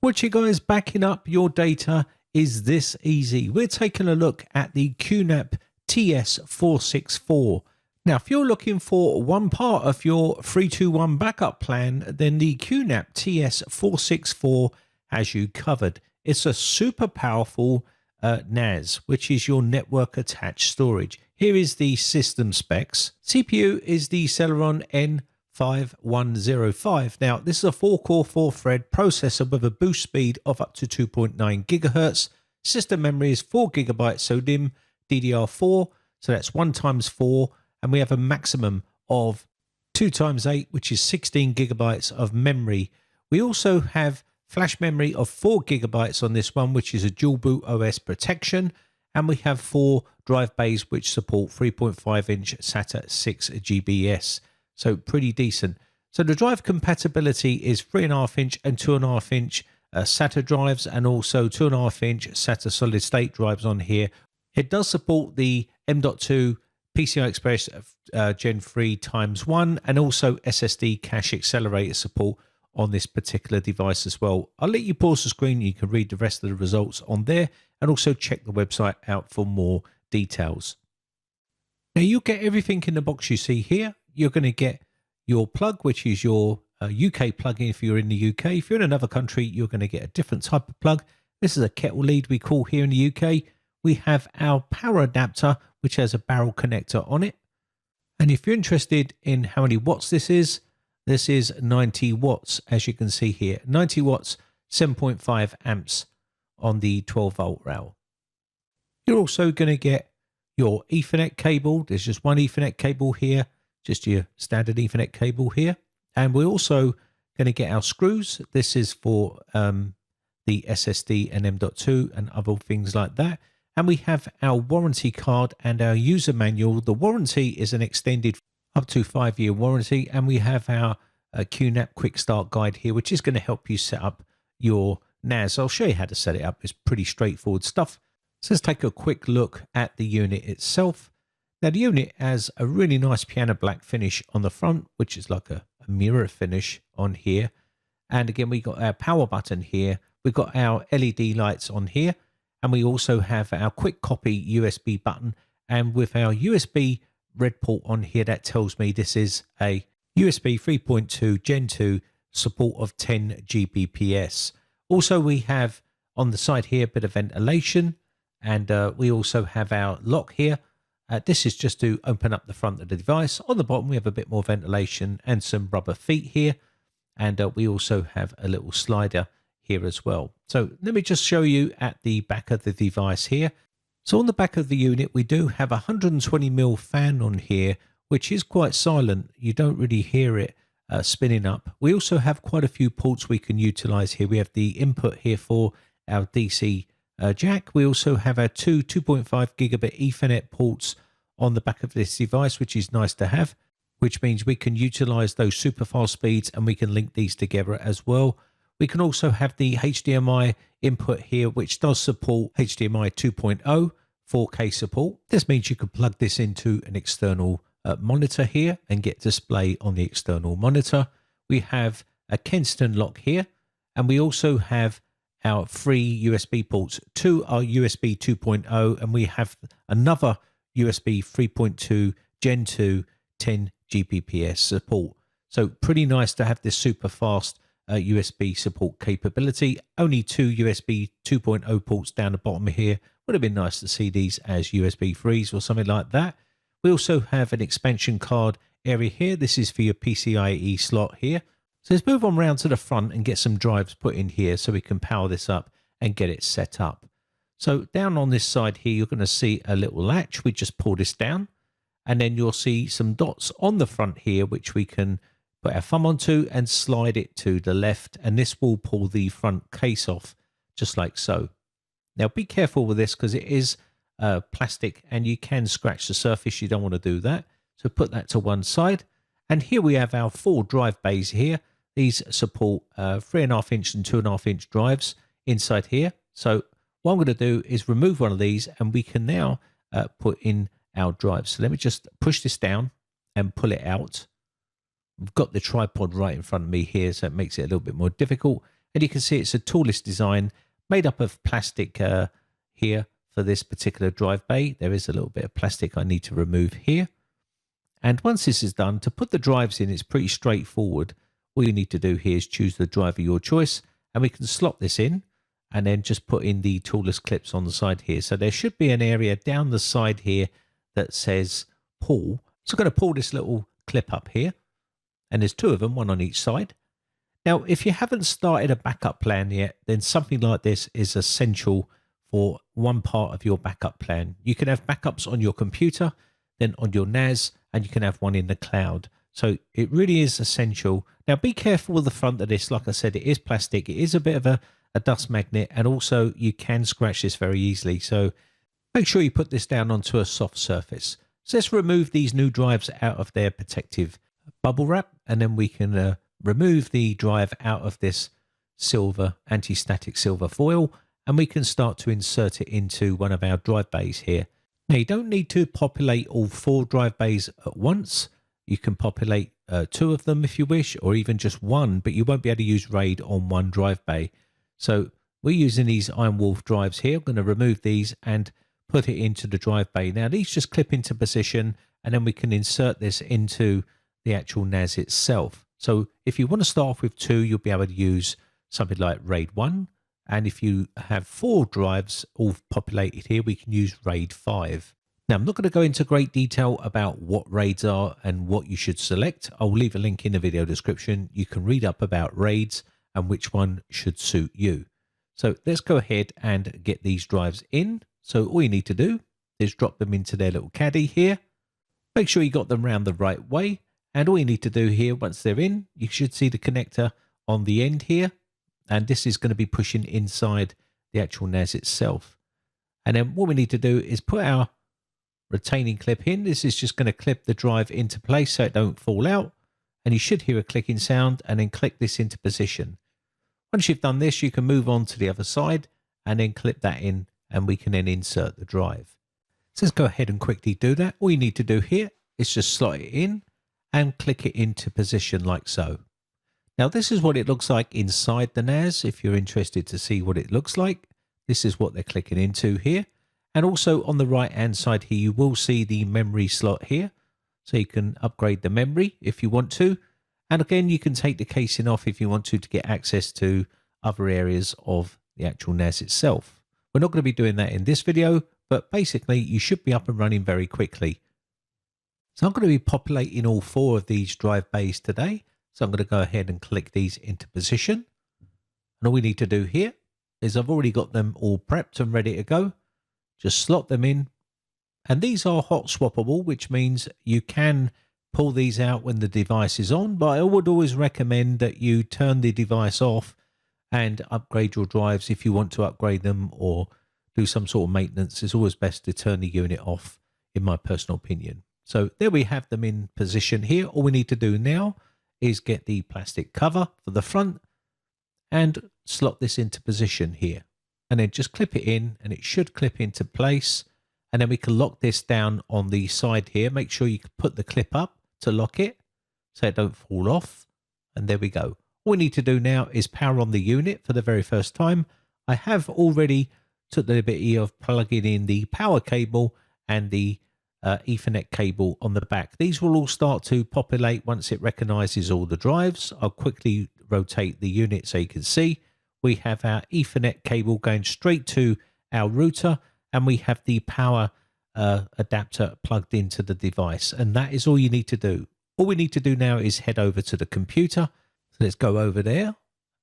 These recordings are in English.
What you guys, backing up your data is this easy. We're taking a look at the QNAP TS-464. Now, if you're looking for one part of your 321 backup plan, then the QNAP TS-464 has you covered. It's a super powerful NAS, which is your network attached storage. Here is the system specs. CPU is the Celeron N5105. Now, this is a 4-core, 4-thread processor with a boost speed of up to 2.9 gigahertz. System memory is 4 gigabytes SODIMM DDR4, so that's 1 times 4, and we have a maximum of 2 times 8, which is 16 gigabytes of memory. We also have flash memory of 4 gigabytes on this one, which is a dual boot OS protection, and we have 4 drive bays which support 3.5-inch SATA 6 GBS. So pretty decent. So the drive compatibility is 3.5-inch and 2.5-inch SATA drives, and also 2.5-inch SATA solid state drives on here. It does support the M.2 PCI Express Gen 3 ×1 and also SSD cache accelerator support on this particular device as well. I'll let you pause the screen. You can read the rest of the results on there and also check the website out for more details. Now, you'll get everything in the box you see here. You're going to get your plug, which is your UK plug-in if you're in the UK. If you're in another country, you're going to get a different type of plug. This is a kettle lead we call here in the UK. We have our power adapter, which has a barrel connector on it. And if you're interested in how many watts this is 90 watts, as you can see here. 90 watts, 7.5 amps on the 12-volt rail. You're also going to get your Ethernet cable. There's just one Ethernet cable here, just your standard Ethernet cable here. And we're also going to get our screws. This is for the SSD and M.2 and other things like that. And we have our warranty card and our user manual. The warranty is an extended up to 5-year warranty. And we have our QNAP quick start guide here, which is going to help you set up your NAS. I'll show you how to set it up. It's pretty straightforward stuff. So let's take a quick look at the unit itself. Now, the unit has a really nice piano black finish on the front, which is like a mirror finish on here. And again, we got our power button here. We've got our LED lights on here. And we also have our quick copy USB button. And with our USB red port on here, that tells me this is a USB 3.2 Gen 2 support of 10 Gbps. Also, we have on the side here a bit of ventilation. And we also have our lock here. This is just to open up the front of the device. On the bottom, we have a bit more ventilation and some rubber feet here. And we also have a little slider here as well. So let me just show you at the back of the device here. So on the back of the unit, we do have a 120mm fan on here, which is quite silent. You don't really hear it spinning up. We also have quite a few ports we can utilize here. We have the input here for our DC jack. We also have our 2.5 gigabit Ethernet ports on the back of this device, which is nice to have, which means we can utilize those super fast speeds and we can link these together as well. We can also have the HDMI input here, which does support HDMI 2.0 4K support. This means you can plug this into an external monitor here and get display on the external monitor. We have a Kensington lock here, and we also have our 3 USB ports. 2 are USB 2.0, and we have another USB 3.2 Gen 2 10 Gbps support. So pretty nice to have this super fast USB support capability. Only 2 USB 2.0 ports down the bottom here. Would have been nice to see these as USB 3s or something like that. We also have an expansion card area here. This is for your PCIe slot here. So let's move on round to the front and get some drives put in here so we can power this up and get it set up. So down on this side here, you're going to see a little latch. We just pull this down, and then you'll see some dots on the front here, which we can put our thumb onto and slide it to the left. And this will pull the front case off just like so. Now be careful with this because it is plastic and you can scratch the surface. You don't want to do that. So put that to one side. And here we have our 4 drive bays here. These support 3.5-inch and 2.5-inch drives inside here. So what I'm going to do is remove one of these and we can now put in our drives. So let me just push this down and pull it out. I've got the tripod right in front of me here, so it makes it a little bit more difficult. And you can see it's a toolless design made up of plastic here for this particular drive bay. There is a little bit of plastic I need to remove here. And once this is done, to put the drives in, it's pretty straightforward. All you need to do here is choose the drive of your choice, and we can slot this in and then just put in the toolless clips on the side here. So there should be an area down the side here that says pull. So I'm going to pull this little clip up here, and there's two of them, one on each side. Now, if you haven't started a backup plan yet, then something like this is essential for one part of your backup plan. You can have backups on your computer, then on your NAS, and you can have one in the cloud. So it really is essential. Now be careful with the front of this. Like I said, it is plastic. It is a bit of a dust magnet, and also you can scratch this very easily. So make sure you put this down onto a soft surface. So let's remove these new drives out of their protective bubble wrap, and then we can remove the drive out of this silver, anti-static silver foil, and we can start to insert it into one of our drive bays here. Now, you don't need to populate all 4 drive bays at once. You can populate 2 of them if you wish, or even just 1, but you won't be able to use RAID on 1 drive bay. So we're using these Iron Wolf drives here. I'm going to remove these and put it into the drive bay. Now, these just clip into position, and then we can insert this into the actual NAS itself. So if you want to start off with 2, you'll be able to use something like RAID 1. And if you have 4 drives all populated here, we can use RAID 5. Now, I'm not going to go into great detail about what RAIDs are and what you should select. I'll leave a link in the video description. You can read up about RAIDs and which one should suit you. So let's go ahead and get these drives in. So all you need to do is drop them into their little caddy here. Make sure you got them round the right way. And all you need to do here, once they're in, you should see the connector on the end here. And this is going to be pushing inside the actual NAS itself. And then what we need to do is put our retaining clip in. This is just going to clip the drive into place so it don't fall out. And you should hear a clicking sound, and then click this into position. Once you've done this, you can move on to the other side and then clip that in, and we can then insert the drive. So let's go ahead and quickly do that. All you need to do here is just slot it in and click it into position like so. Now this is what it looks like inside the NAS. If you're interested to see what it looks like, this is what they're clicking into here. And also on the right hand side here, you will see the memory slot here. So you can upgrade the memory if you want to. And again, you can take the casing off if you want to get access to other areas of the actual NAS itself. We're not going to be doing that in this video, but basically you should be up and running very quickly. So I'm going to be populating all 4 of these drive bays today. So I'm going to go ahead and click these into position. And all we need to do here is I've already got them all prepped and ready to go. Just slot them in. And these are hot swappable, which means you can pull these out when the device is on. But I would always recommend that you turn the device off and upgrade your drives if you want to upgrade them or do some sort of maintenance. It's always best to turn the unit off, in my personal opinion. So there we have them in position here. All we need to do now is get the plastic cover for the front and slot this into position here. And then just clip it in, and it should clip into place. And then we can lock this down on the side here. Make sure you can put the clip up to lock it so it don't fall off. And there we go. All we need to do now is power on the unit for the very first time. I have already took the liberty of plugging in the power cable and the Ethernet cable on the back. These will all start to populate once it recognizes all the drives. I'll quickly rotate the unit so you can see. We have our Ethernet cable going straight to our router, and we have the power adapter plugged into the device. And that is all you need to do. All we need to do now is head over to the computer. So let's go over there.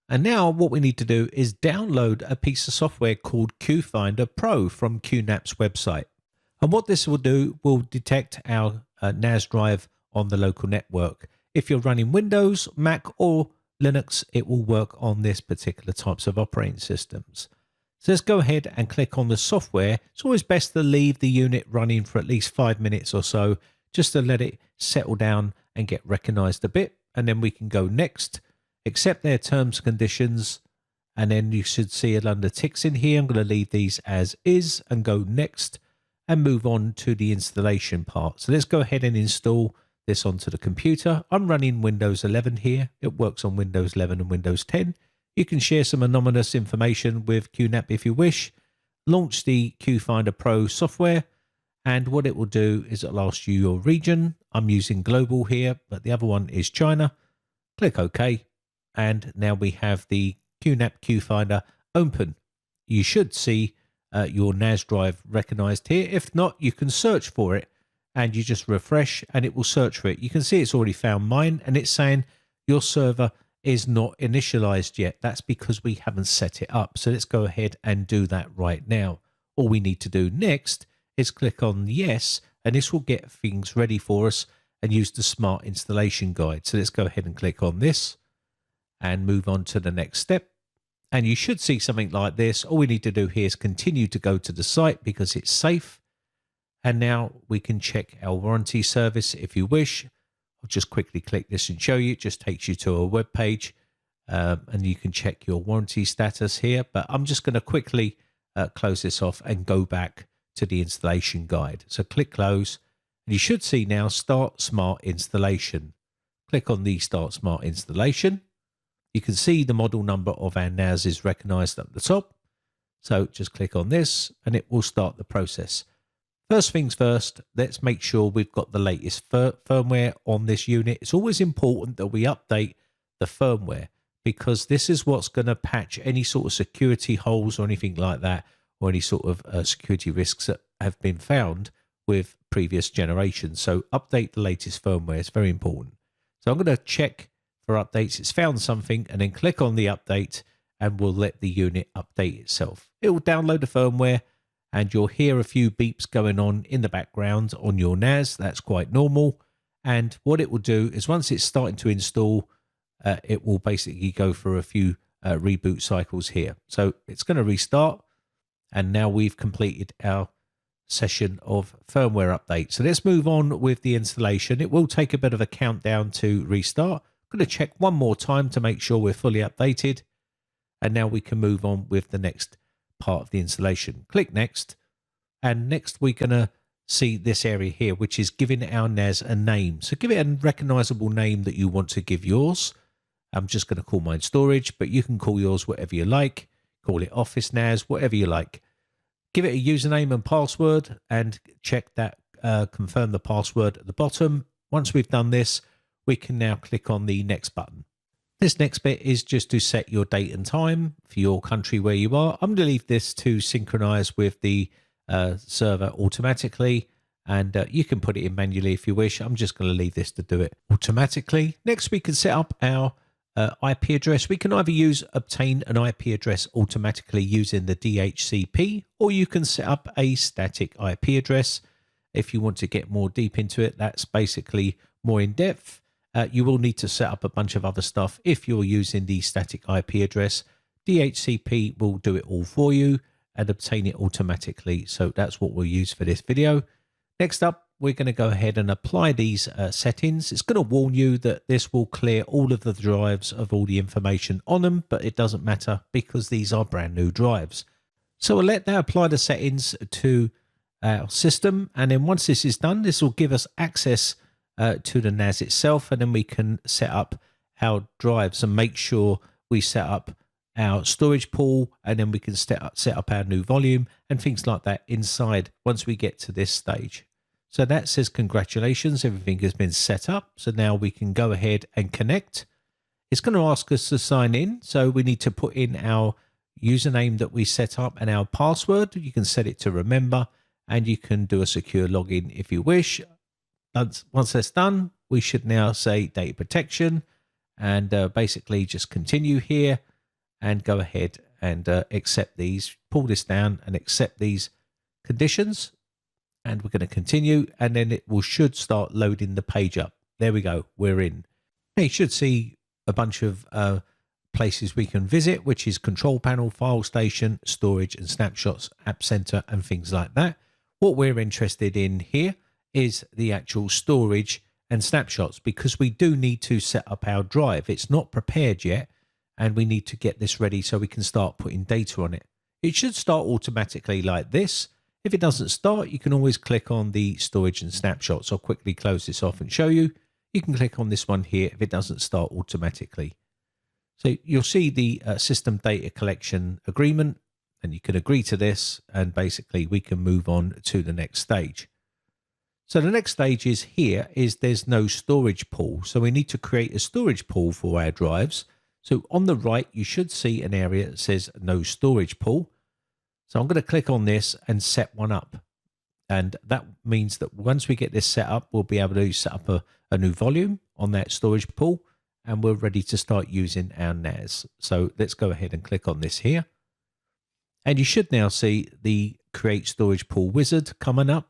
And now what we need to do is download a piece of software called QFinder Pro from QNAP's website. And what this will do will detect our NAS drive on the local network. If you're running Windows, Mac or Linux, it will work on this particular types of operating systems. So let's go ahead and click on the software. It's always best to leave the unit running for at least 5 minutes or so, just to let it settle down and get recognized a bit. And then we can go next, accept their terms and conditions. And then you should see it under ticks in here. I'm going to leave these as is and go next and move on to the installation part. So let's go ahead and install this onto the computer. I'm running Windows 11 here. It works on Windows 11 and Windows 10. You can share some anonymous information with QNAP if you wish. Launch the QFinder Pro software, and what it will do is it'll ask you your region. I'm using global here, but the other one is China. Click OK, and now we have the QNAP QFinder open. You should see your NAS drive recognized here. If not, you can search for it, and you just refresh and it will search for it. You can see it's already found mine, and it's saying your server is not initialized yet. That's because we haven't set it up. So let's go ahead and do that right now. All we need to do next is click on yes, and this will get things ready for us and use the smart installation guide. So let's go ahead and click on this and move on to the next step. And you should see something like this. All we need to do here is continue to go to the site because it's safe. And now we can check our warranty service if you wish. I'll just quickly click this and show you. It just takes you to a web page, and you can check your warranty status here. But I'm just going to quickly close this off and go back to the installation guide. So click close, and you should see now Start Smart Installation. Click on the Start Smart Installation. You can see the model number of our NAS is recognized at the top. So just click on this and it will start the process. First things first, let's make sure we've got the latest firmware on this unit. It's always important that we update the firmware because this is what's going to patch any sort of security holes or anything like that, or any sort of security risks that have been found with previous generations. So update the latest firmware. It's very important. So I'm going to check for updates. It's found something, and then click on the update and we'll let the unit update itself. It will download the firmware, and you'll hear a few beeps going on in the background on your NAS. That's quite normal. And what it will do is once it's starting to install, it will basically go through a few reboot cycles here. So it's going to restart. And now we've completed our session of firmware update. So let's move on with the installation. It will take a bit of a countdown to restart. I'm going to check one more time to make sure we're fully updated. And now we can move on with the next part of the installation. Click next, and next we're going to see this area here, which is giving our NAS a name. So give it a recognizable name that you want to give yours. I'm just going to call mine storage, but you can call yours whatever you like. Call it office NAS, whatever you like. Give it a username and password, and check that confirm the password at the bottom. Once we've done this, we can now click on the next button. This next bit is just to set your date and time for your country where you are. I'm going to leave this to synchronize with the server automatically, and you can put it in manually if you wish. I'm just going to leave this to do it automatically. Next, we can set up our IP address. We can either obtain an IP address automatically using the DHCP, or you can set up a static IP address. If you want to get more deep into it, that's basically more in depth. You will need to set up a bunch of other stuff if you're using the static IP address. DHCP will do it all for you and obtain it automatically. So that's what we'll use for this video. Next up, we're going to go ahead and apply these settings. It's going to warn you that this will clear all of the drives of all the information on them, but it doesn't matter because these are brand new drives. So we'll let that apply the settings to our system. And then once this is done, this will give us access to the NAS itself, and then we can set up our drives and make sure we set up our storage pool, and then we can set up our new volume and things like that inside once we get to this stage. So that says congratulations, everything has been set up. So now we can go ahead and connect. It's going to ask us to sign in, so we need to put in our username that we set up and our password. You can set it to remember, and you can do a secure login if you wish. Once that's done, we should now say data protection, and basically just continue here and go ahead and accept these. Pull this down and accept these conditions, and we're going to continue, and then it should start loading the page up. There we go, we're in. Now you should see a bunch of places we can visit, which is control panel, file station, storage and snapshots, app center and things like that. What we're interested in here is the actual storage and snapshots, because we do need to set up our drive. It's not prepared yet, and we need to get this ready so we can start putting data on it. It should start automatically like this. If it doesn't start, you can always click on the storage and snapshots. I'll quickly close this off and show you. You can click on this one here if it doesn't start automatically. So you'll see the system data collection agreement, and you can agree to this, and basically we can move on to the next stage. So the next stage is here is there's no storage pool. So we need to create a storage pool for our drives. So on the right, you should see an area that says no storage pool. So I'm going to click on this and set one up. And that means that once we get this set up, we'll be able to set up a new volume on that storage pool, and we're ready to start using our NAS. So let's go ahead and click on this here. And you should now see the Create Storage Pool wizard coming up.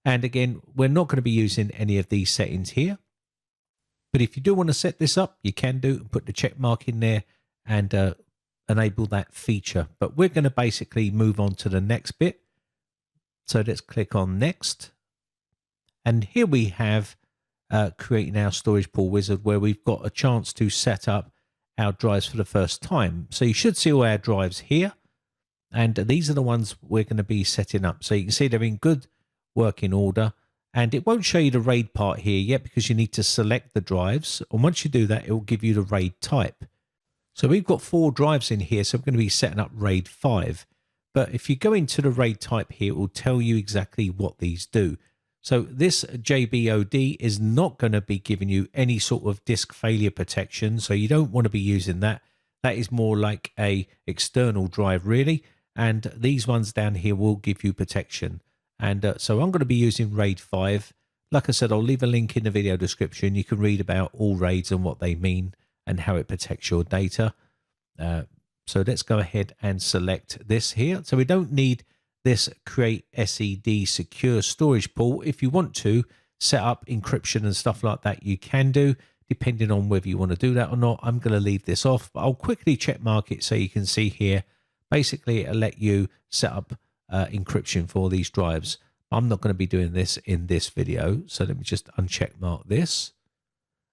And again, we're not going to be using any of these settings here. But if you do want to set this up, you can do and put the check mark in there and enable that feature. But we're going to basically move on to the next bit. So let's click on Next. And here we have creating our storage pool wizard, where we've got a chance to set up our drives for the first time. So you should see all our drives here. And these are the ones we're going to be setting up. So you can see they're in good working order. And it won't show you the RAID part here yet because you need to select the drives. And once you do that, it will give you the RAID type. So we've got 4 drives in here. So we're going to be setting up RAID 5. But if you go into the RAID type here, it will tell you exactly what these do. So this JBOD is not going to be giving you any sort of disk failure protection. So you don't want to be using that. That is more like a external drive really. And these ones down here will give you protection. And so I'm going to be using RAID 5. Like I said, I'll leave a link in the video description. You can read about all RAIDs and what they mean and how it protects your data. So let's go ahead and select this here. So we don't need this Create SED Secure Storage Pool. If you want to set up encryption and stuff like that, you can do, depending on whether you want to do that or not. I'm going to leave this off, but I'll quickly check mark it so you can see here. Basically, it'll let you set up encryption for these drives. I'm not going to be doing this in this video. So let me just uncheck mark this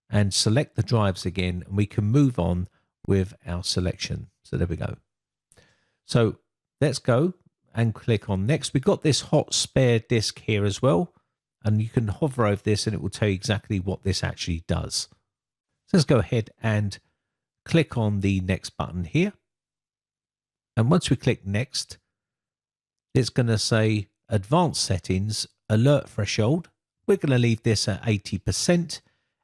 and select the drives again, and we can move on with our selection. So there we go. So let's go and click on next. We've got this hot spare disk here as well, and you can hover over this and it will tell you exactly what this actually does. So let's go ahead and click on the next button here. And once we click next, it's going to say advanced settings, alert threshold. We're going to leave this at 80%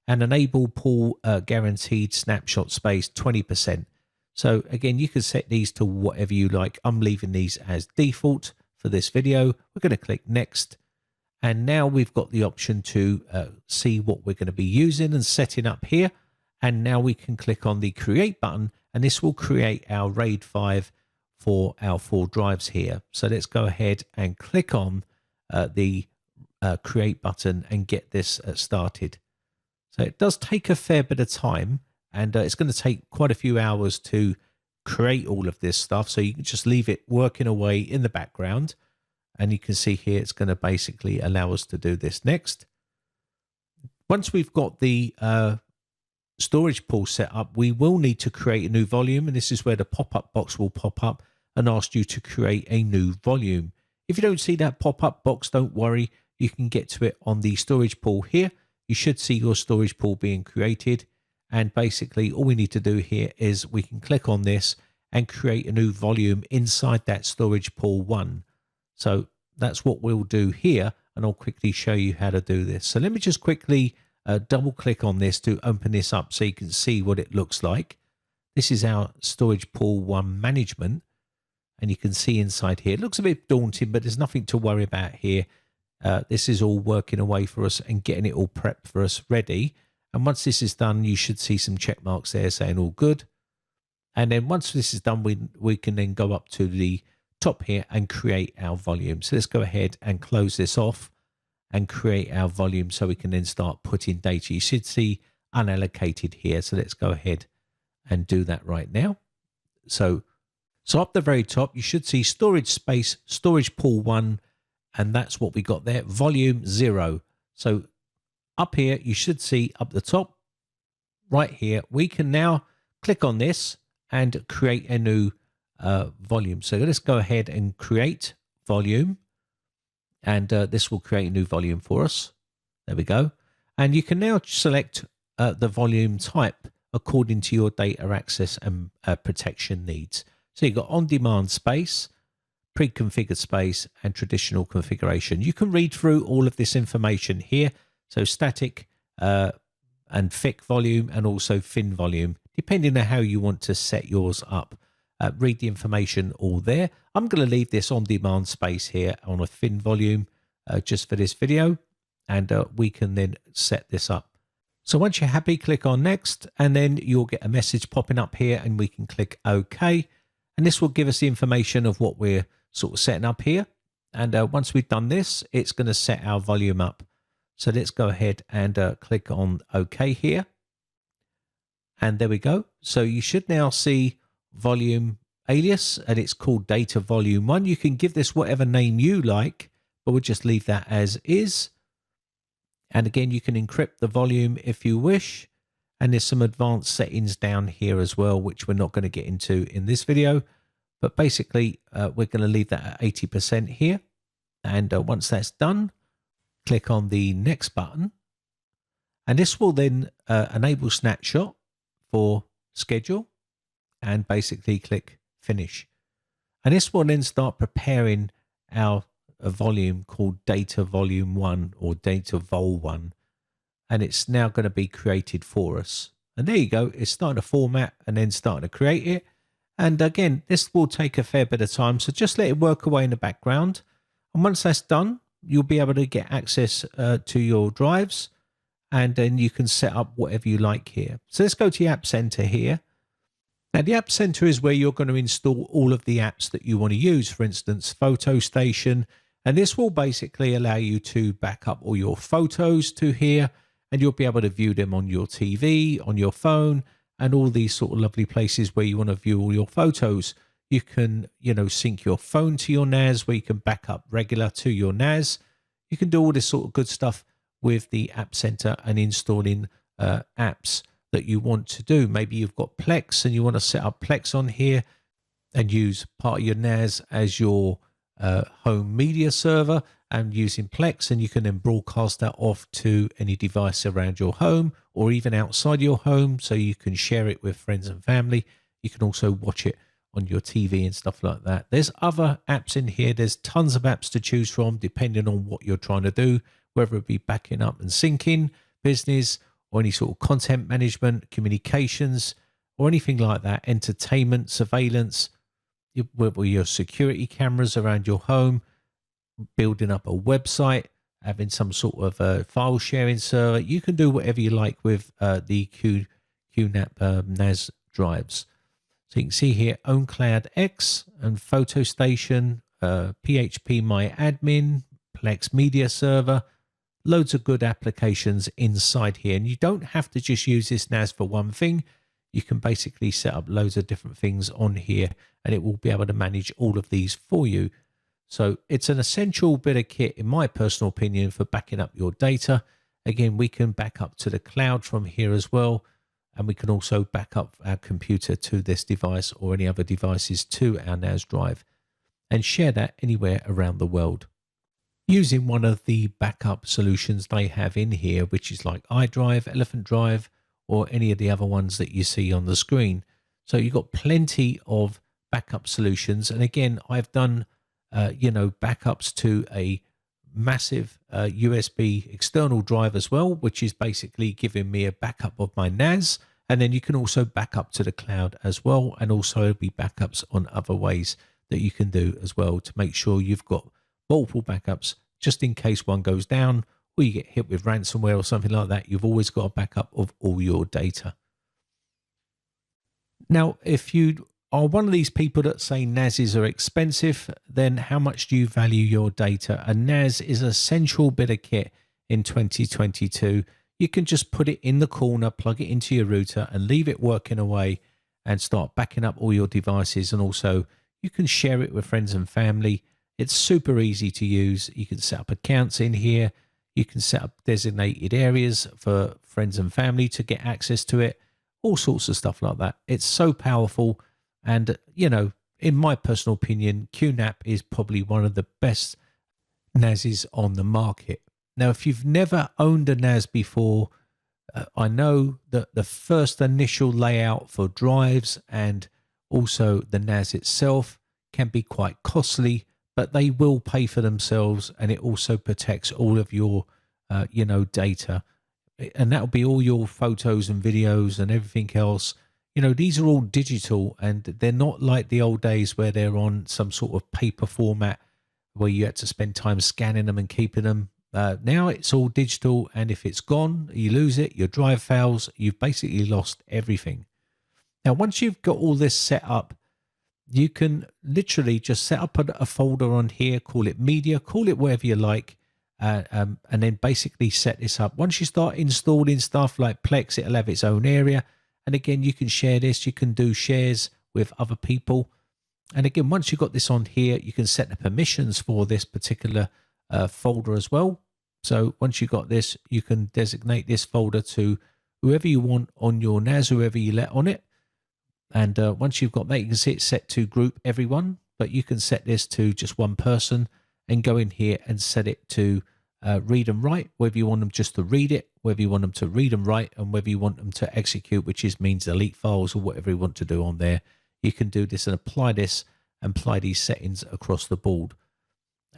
and enable pool guaranteed snapshot space 20%. So again, you can set these to whatever you like. I'm leaving these as default for this video. We're going to click next. And now we've got the option to see what we're going to be using and setting up here. And now we can click on the create button, and this will create our RAID 5 for our 4 drives here. So let's go ahead and click on the create button and get this started. So it does take a fair bit of time, and it's going to take quite a few hours to create all of this stuff. So you can just leave it working away in the background, and you can see here it's going to basically allow us to do this next. Once we've got the storage pool set up, we will need to create a new volume, and this is where the pop-up box will pop up and ask you to create a new volume. If you don't see that pop-up box, don't worry, you can get to it on the storage pool here. You should see your storage pool being created, and basically all we need to do here is we can click on this and create a new volume inside that storage pool 1. So that's what we'll do here, and I'll quickly show you how to do this. So let me just quickly double click on this to open this up so you can see what it looks like. This is our storage pool 1 management, and you can see inside here. It looks a bit daunting, but there's nothing to worry about here. This is all working away for us and getting it all prepped for us ready. And once this is done, you should see some check marks there saying all good. And then once this is done, we can then go up to the top here and create our volume. So let's go ahead and close this off and create our volume so we can then start putting data. You should see unallocated here. So let's go ahead and do that right now. So up the very top, you should see storage space, storage pool 1, and that's what we got there, volume 0. So up here, you should see up the top, right here, we can now click on this and create a new volume. So let's go ahead and create volume, and this will create a new volume for us. There we go. And you can now select the volume type according to your data access and protection needs. So you've got on-demand space, pre-configured space, and traditional configuration. You can read through all of this information here. So static and thick volume, and also thin volume, depending on how you want to set yours up. Read the information all there. I'm going to leave this on-demand space here on a thin volume just for this video, and we can then set this up. So once you're happy, click on next, and then you'll get a message popping up here, and we can click OK. And this will give us the information of what we're sort of setting up here. And once we've done this, it's going to set our volume up. So let's go ahead and click on OK here. And there we go. So you should now see volume alias, and it's called data volume 1. You can give this whatever name you like, but we'll just leave that as is. And again, you can encrypt the volume if you wish. And there's some advanced settings down here as well, which we're not going to get into in this video. But basically, we're going to leave that at 80% here. And once that's done, click on the next button. And this will then enable snapshot for schedule, and basically click finish. And this will then start preparing our volume called data volume 1 or data vol 1. And it's now going to be created for us. And there you go. It's starting to format and then starting to create it. And again, this will take a fair bit of time. So just let it work away in the background. And once that's done, you'll be able to get access to your drives, and then you can set up whatever you like here. So let's go to the App Center here. Now the App Center is where you're going to install all of the apps that you want to use, for instance, Photo Station. And this will basically allow you to back up all your photos to here, and you'll be able to view them on your TV, on your phone, and all these sort of lovely places where you want to view all your photos. You can, sync your phone to your NAS, where you can back up regular to your NAS. You can do all this sort of good stuff with the App Center and installing apps that you want to do. Maybe you've got Plex and you want to set up Plex on here and use part of your NAS as your home media server and using Plex, and you can then broadcast that off to any device around your home or even outside your home, so you can share it with friends and family. You can also watch it on your TV and stuff like that. There's other apps in here. There's tons of apps to choose from depending on what you're trying to do, whether it be backing up and syncing, business, or any sort of content management, communications, or anything like that, entertainment, surveillance, whether your security cameras around your home, building up a website, having some sort of a file sharing server. You can do whatever you like with the QNAP NAS drives. So you can see here OwnCloud X and Photo Station, PHP My Admin, Plex Media Server, loads of good applications inside here. And you don't have to just use this NAS for one thing. You can basically set up loads of different things on here, and it will be able to manage all of these for you. So it's an essential bit of kit, in my personal opinion, for backing up your data. Again, we can back up to the cloud from here as well. And we can also back up our computer to this device or any other devices to our NAS drive and share that anywhere around the world using one of the backup solutions they have in here, which is like iDrive, Elephant Drive, or any of the other ones that you see on the screen. So you've got plenty of backup solutions. And again, I've done, backups to a massive USB external drive as well, which is basically giving me a backup of my NAS. And then you can also back up to the cloud as well, and also be backups on other ways that you can do as well to make sure you've got multiple backups just in case one goes down or you get hit with ransomware or something like that. You've always got a backup of all your data. Now, if you are one of these people that say NASs are expensive, then how much do you value your data? A NAS is an essential bit of kit in 2022. You can just put it in the corner, plug it into your router and leave it working away and start backing up all your devices. And also you can share it with friends and family. It's super easy to use. You can set up accounts in here. You can set up designated areas for friends and family to get access to it. All sorts of stuff like that. It's so powerful. And, in my personal opinion, QNAP is probably one of the best NASs on the market. Now, if you've never owned a NAS before, I know that the first initial layout for drives and also the NAS itself can be quite costly, but they will pay for themselves, and it also protects all of your, data. And that'll be all your photos and videos and everything else. These are all digital, and they're not like the old days where they're on some sort of paper format where you had to spend time scanning them and keeping them. Now it's all digital, and if it's gone, you lose it, your drive fails, you've basically lost everything. Now, once you've got all this set up, you can literally just set up a folder on here, call it media, call it whatever you like, and then basically set this up. Once you start installing stuff like Plex, it'll have its own area. And again, you can share this, you can do shares with other people. And again, once you've got this on here, you can set the permissions for this particular folder as well. So once you've got this, you can designate this folder to whoever you want on your NAS, whoever you let on it. And once you've got that, you can see it's set to group everyone, but you can set this to just one person and go in here and set it to read and write, whether you want them just to read it, whether you want them to read and write, and whether you want them to execute, which means delete files or whatever you want to do on there. You can do this and apply these settings across the board.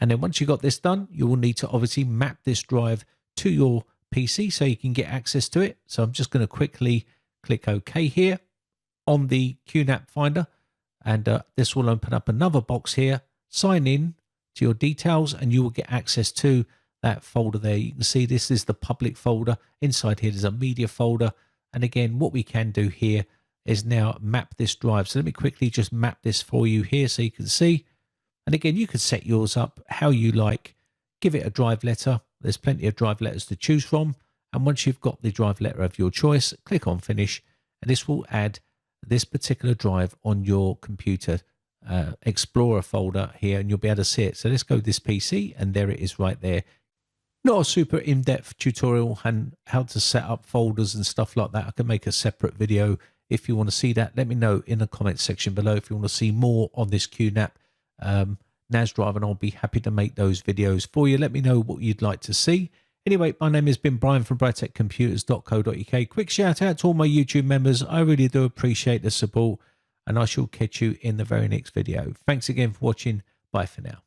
And then once you've got this done, you will need to obviously map this drive to your PC so you can get access to it. So I'm just going to quickly click OK here on the QNAP Finder, and this will open up another box here. Sign in to your details and you will get access to that folder there. You can see this is the public folder. Inside here there's a media folder, and again what we can do here is now map this drive. So let me quickly just map this for you here so you can see. And again, you can set yours up how you like. Give it a drive letter. There's plenty of drive letters to choose from. And once you've got the drive letter of your choice, click on finish, and this will add this particular drive on your computer Explorer folder here, and you'll be able to see it. So let's go to this PC, and there it is right there. Not a super in-depth tutorial on how to set up folders and stuff like that. I can make a separate video if you want to see that. Let me know in the comment section below if you want to see more on this QNAP NAS drive, and I'll be happy to make those videos for you. Let me know what you'd like to see. Anyway, my name has been Brian from briteccomputers.co.uk. Quick shout out to all my YouTube members. I really do appreciate the support, and I shall catch you in the very next video. Thanks again for watching. Bye for now.